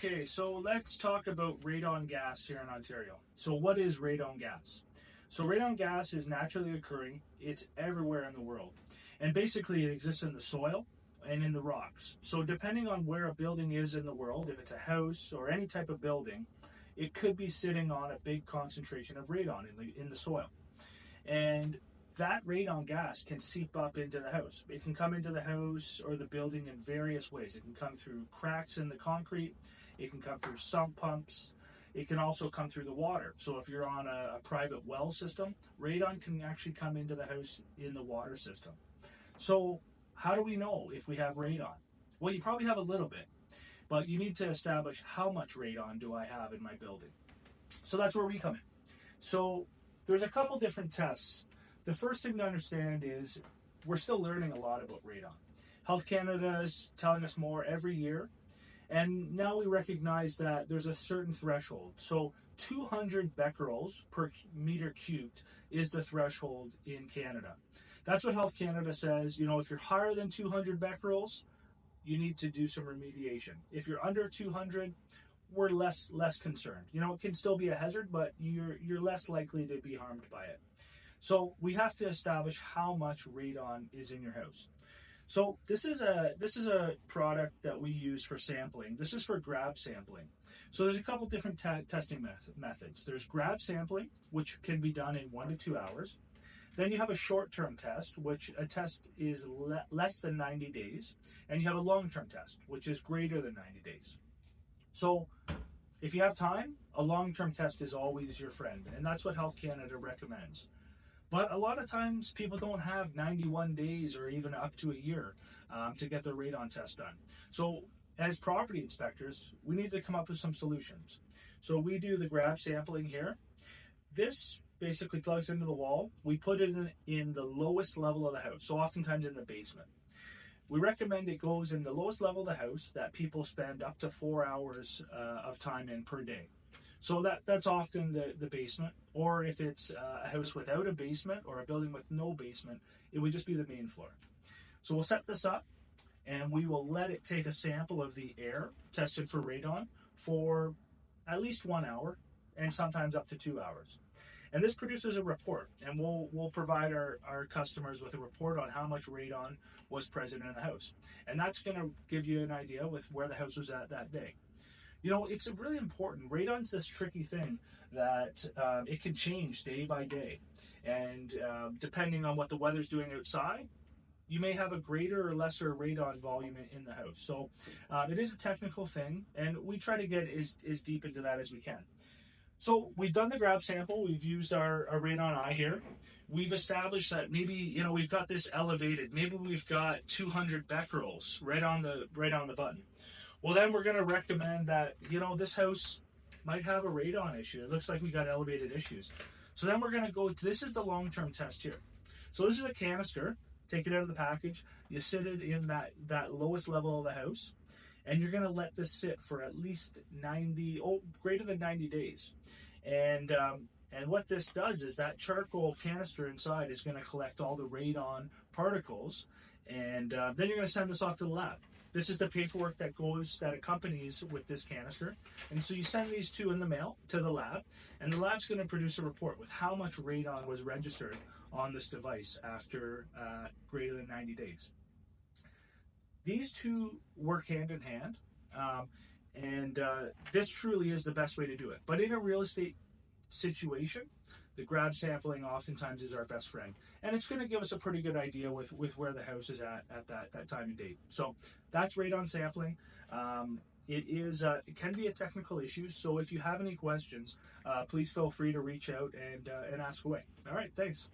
Okay, so let's talk about radon gas here in Ontario. So what is radon gas? So radon gas is naturally occurring. It's everywhere in the world. And basically it exists in the soil and in the rocks. So depending on where a building is in the world, if it's a house or any type of building, it could be sitting on a big concentration of radon in the soil. And that radon gas can seep up into the house. It can come into the house or the building in various ways. It can come through cracks in the concrete. It can come through sump pumps. It can also come through the water. So if you're on a private well system, radon can actually come into the house in the water system. So how do we know if we have radon? Well, you probably have a little bit, but you need to establish how much radon do I have in my building. So that's where we come in. So there's a couple different tests. The first thing to understand is we're still learning a lot about radon. Health Canada is telling us more every year, and now we recognize that there's a certain threshold. So 200 becquerels per meter cubed is the threshold in Canada. That's what Health Canada says. You know, if you're higher than 200 becquerels, you need to do some remediation. If you're under 200, we're less concerned. You know, it can still be a hazard, but you're less likely to be harmed by it. So we have to establish how much radon is in your house. So this is a product that we use for sampling. This is for grab sampling. So there's a couple different testing methods. There's grab sampling, which can be done in 1 to 2 hours. Then you have a short-term test, which a test is less than 90 days. And you have a long-term test, which is greater than 90 days. So if you have time, a long-term test is always your friend. And that's what Health Canada recommends. But a lot of times people don't have 91 days or even up to a year to get their radon test done. So as property inspectors, we need to come up with some solutions. So we do the grab sampling here. This basically plugs into the wall. We put it in the lowest level of the house, so oftentimes in the basement. We recommend it goes in the lowest level of the house that people spend up to 4 hours of time in per day. So that's often the basement, or if it's a house without a basement or a building with no basement, it would just be the main floor. So we'll set this up and we will let it take a sample of the air tested for radon for at least 1 hour and sometimes up to 2 hours. And this produces a report, and we'll provide our customers with a report on how much radon was present in the house. And that's going to give you an idea with where the house was at that day. You know, it's really important. Radon's this tricky thing that it can change day by day. And depending on what the weather's doing outside, you may have a greater or lesser radon volume in the house. So it is a technical thing, and we try to get as deep into that as we can. So we've done the grab sample. We've used our radon eye here. We've established that maybe, you know, we've got this elevated. Maybe we've got 200 becquerels right on the button. Well, then we're going to recommend that, you know, this house might have a radon issue. It looks like we got elevated issues. So then we're going to go, this is the long-term test here. So this is a canister. Take it out of the package. You sit it in that lowest level of the house. And you're going to let this sit for at least greater than 90 days. And what this does is that charcoal canister inside is going to collect all the radon particles. And then you're going to send this off to the lab. This is the paperwork that accompanies with this canister. And so you send these two in the mail to the lab, and the lab's going to produce a report with how much radon was registered on this device after greater than 90 days. These two work hand in hand, and this truly is the best way to do it. But in a real estate situation, the grab sampling oftentimes is our best friend, and it's going to give us a pretty good idea with where the house is at that time and date. So that's radon sampling. It can be a technical issue, so if you have any questions, please feel free to reach out and ask away. All right, thanks.